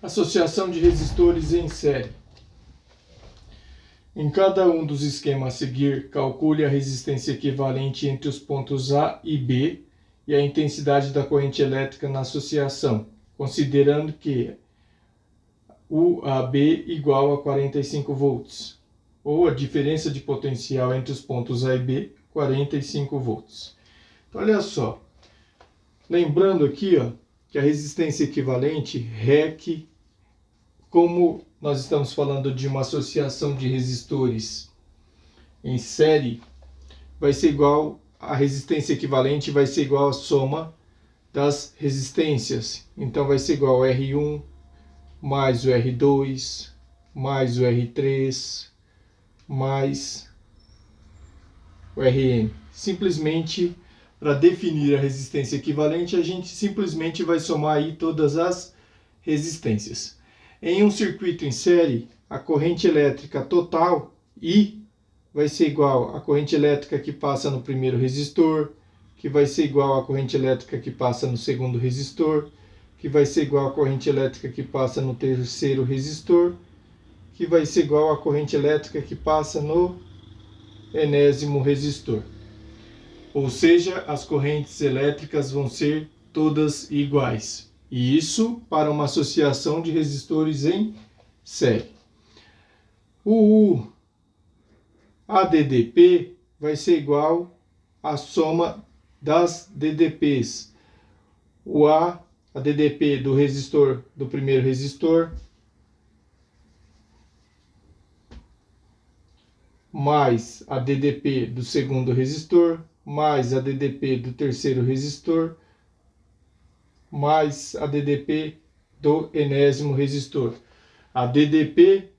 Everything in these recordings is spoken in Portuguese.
Associação de resistores em série. Em cada um dos esquemas a seguir, calcule a resistência equivalente entre os pontos A e B e a intensidade da corrente elétrica na associação, considerando que o AB igual a 45 volts, ou a diferença de potencial entre os pontos A e B, 45 volts. Então, olha só, lembrando aqui que a resistência equivalente, REC, como nós estamos falando de uma associação de resistores em série, vai ser igual, a resistência equivalente vai ser igual à soma das resistências. Então vai ser igual a R1 mais o R2 mais o R3 mais o Rn. Simplesmente, para definir a resistência equivalente, a gente simplesmente vai somar aí todas as resistências. Em um circuito em série, a corrente elétrica total I vai ser igual à corrente elétrica que passa no primeiro resistor, que vai ser igual à corrente elétrica que passa no segundo resistor, que vai ser igual à corrente elétrica que passa no terceiro resistor, que vai ser igual à corrente elétrica que passa no enésimo resistor. Ou seja, as correntes elétricas vão ser todas iguais. E isso para uma associação de resistores em série. O ADDP vai ser igual à soma das DDPs. O ADDP do resistor do primeiro resistor mais a DDP do segundo resistor mais a DDP do terceiro resistor mais a DDP do enésimo resistor. A DDP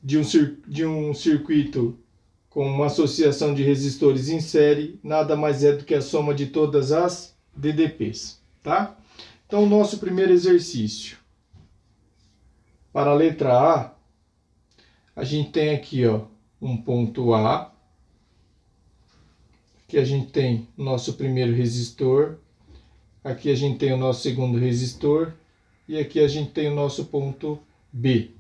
de um circuito com uma associação de resistores em série nada mais é do que a soma de todas as DDPs, tá? Então, o nosso primeiro exercício. Para a letra A gente tem aqui, um ponto A. Aqui a gente tem o nosso primeiro resistor. Aqui a gente tem o nosso segundo resistor e aqui a gente tem o nosso ponto B.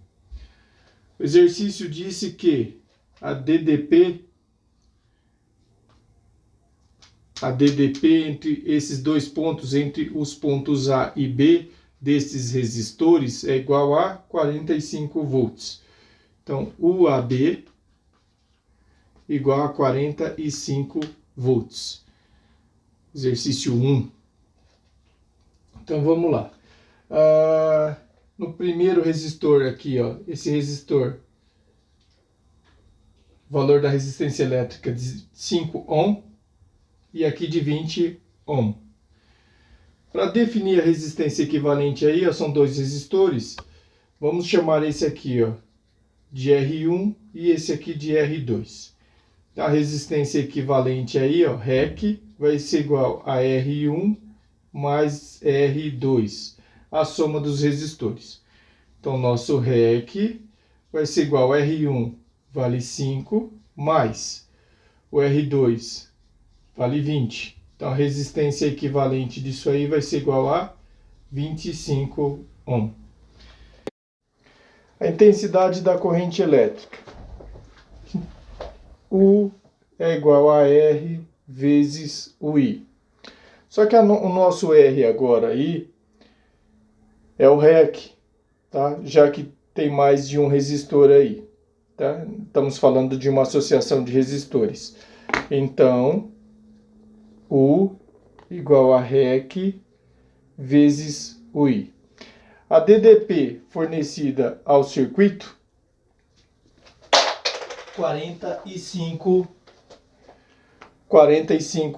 O exercício disse que a DDP entre esses dois pontos, entre os pontos A e B desses resistores é igual a 45 volts. Então, o AB igual a 45 volts. Exercício 1. Então vamos lá. No primeiro resistor aqui, esse resistor, valor da resistência elétrica de 5 ohm e aqui de 20 ohm. Para definir a resistência equivalente aí, são dois resistores. Vamos chamar esse aqui de R1 e esse aqui de R2. A resistência equivalente aí, REC, vai ser igual a R1 mais R2, a soma dos resistores. Então, nosso REC vai ser igual a R1 vale 5, mais o R2 vale 20. Então, a resistência equivalente disso aí vai ser igual a 25 ohm. A intensidade da corrente elétrica. U é igual a R vezes o I. Só que o nosso R agora aí é o REC, tá? Já que tem mais de um resistor aí, tá? Estamos falando de uma associação de resistores. Então, U igual a REC vezes o I. A DDP fornecida ao circuito, 45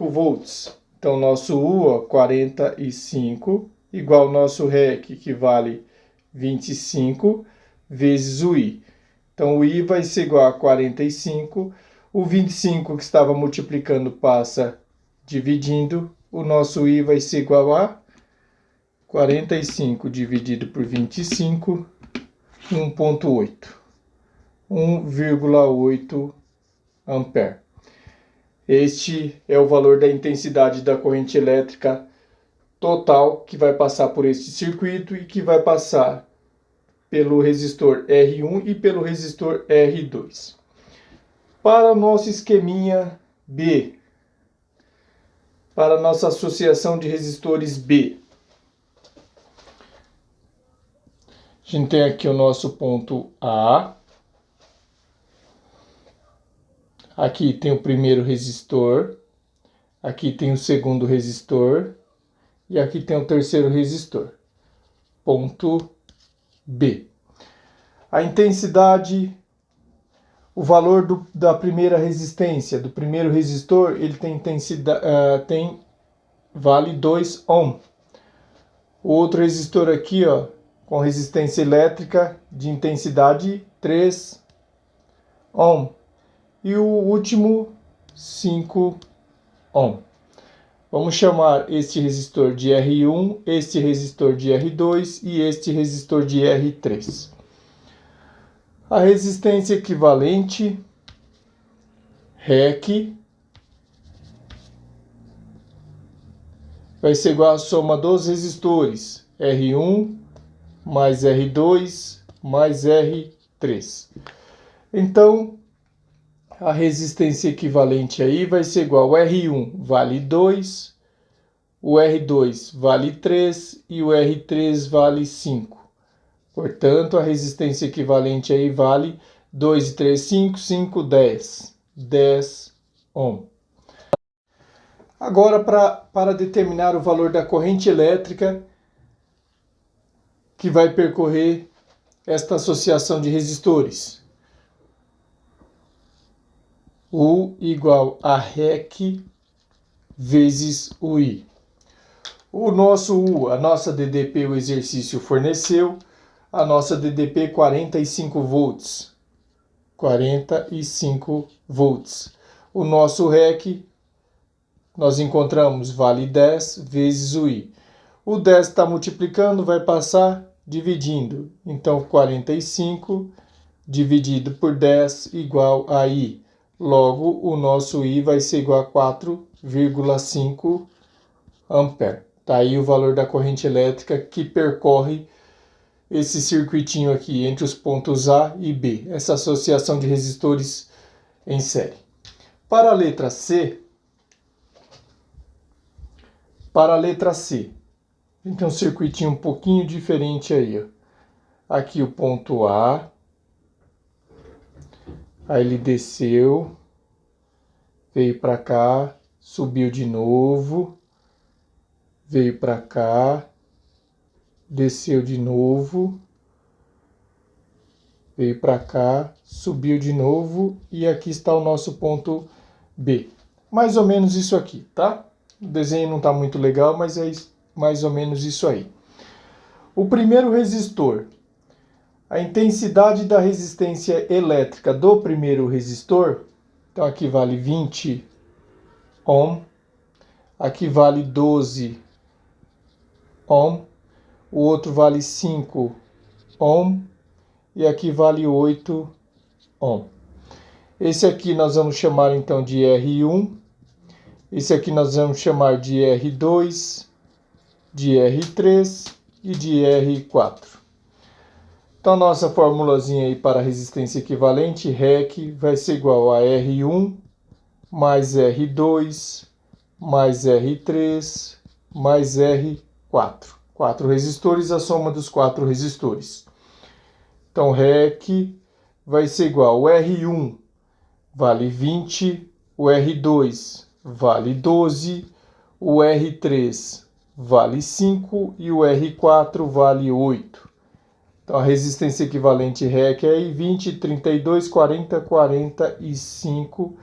volts. Então, nosso U, 45, igual ao nosso REC, que vale 25, vezes o I. Então, o I vai ser igual a 45. O 25 que estava multiplicando passa dividindo. O nosso I vai ser igual a 45 dividido por 25, 1,8. 1,8 ampere. Este é o valor da intensidade da corrente elétrica total que vai passar por este circuito e que vai passar pelo resistor R1 e pelo resistor R2. Para o nosso esqueminha B, para a nossa associação de resistores B, a gente tem aqui o nosso ponto A, aqui tem o primeiro resistor, aqui tem o segundo resistor e aqui tem o terceiro resistor. Ponto B. A intensidade, o valor da primeira resistência, do primeiro resistor, ele tem intensidade, vale 2 ohm. O outro resistor aqui, ó, com resistência elétrica de intensidade 3 ohm. E o último 5 ohm. Vamos chamar este resistor de R1, este resistor de R2 e este resistor de R3. A resistência equivalente, REC, vai ser igual à soma dos resistores R1 mais R2 mais R3. Então, a resistência equivalente aí vai ser igual ao R1 vale 2, o R2 vale 3 e o R3 vale 5. Portanto, a resistência equivalente aí vale 2 e 3, 5, 5, 10. 10 ohm. Agora, para determinar o valor da corrente elétrica que vai percorrer esta associação de resistores. U igual a REC vezes o I. O nosso U, a nossa DDP, o exercício forneceu, a nossa DDP 45 volts. 45 volts. O nosso REC, nós encontramos, vale 10 vezes o I. O 10 está multiplicando, vai passar dividindo. Então, 45 dividido por 10 igual a I. Logo, o nosso I vai ser igual a 4,5 ampere. Está aí o valor da corrente elétrica que percorre esse circuitinho aqui entre os pontos A e B. Essa associação de resistores em série. Para a letra C, a gente tem um circuitinho um pouquinho diferente aí, ó. Aqui o ponto A. Aí ele desceu, veio para cá, subiu de novo, veio para cá, desceu de novo, veio para cá, subiu de novo e aqui está o nosso ponto B. Mais ou menos isso aqui, tá? O desenho não está muito legal, mas é mais ou menos isso aí. O primeiro resistor. A intensidade da resistência elétrica do primeiro resistor, então aqui vale 20 ohm, aqui vale 12 ohm, o outro vale 5 ohm e aqui vale 8 ohm. Esse aqui nós vamos chamar então de R1, esse aqui nós vamos chamar de R2, de R3 e de R4. Então, a nossa formulazinha aí para resistência equivalente, REC, vai ser igual a R1 mais R2 mais R3 mais R4. 4 resistores, a soma dos 4 resistores. Então, REC vai ser igual ao R1 vale 20, o R2 vale 12, o R3 vale 5 e o R4 vale 8. Então, a resistência equivalente REC é aí 20, 32, 40, 45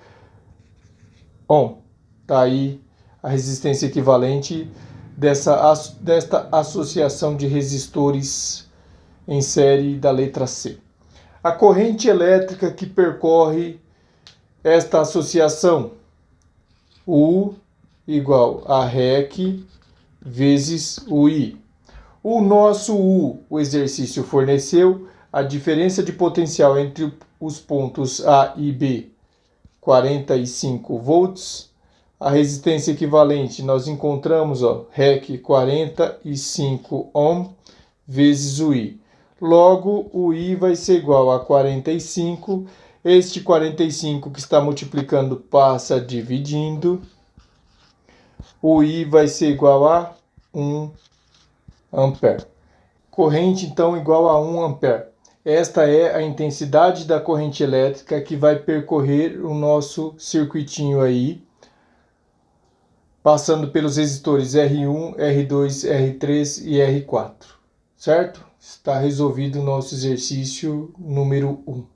ohm. Está aí a resistência equivalente desta associação de resistores em série da letra C. A corrente elétrica que percorre esta associação, U igual a REC vezes o I. O nosso U, o exercício forneceu, a diferença de potencial entre os pontos A e B, 45 volts. A resistência equivalente nós encontramos, REC 45 ohm vezes o I. Logo, o I vai ser igual a 45. Este 45 que está multiplicando passa dividindo. O I vai ser igual a 1 ampere. Corrente, então, igual a 1 ampere. Esta é a intensidade da corrente elétrica que vai percorrer o nosso circuitinho aí, passando pelos resistores R1, R2, R3 e R4. Certo? Está resolvido o nosso exercício número 1.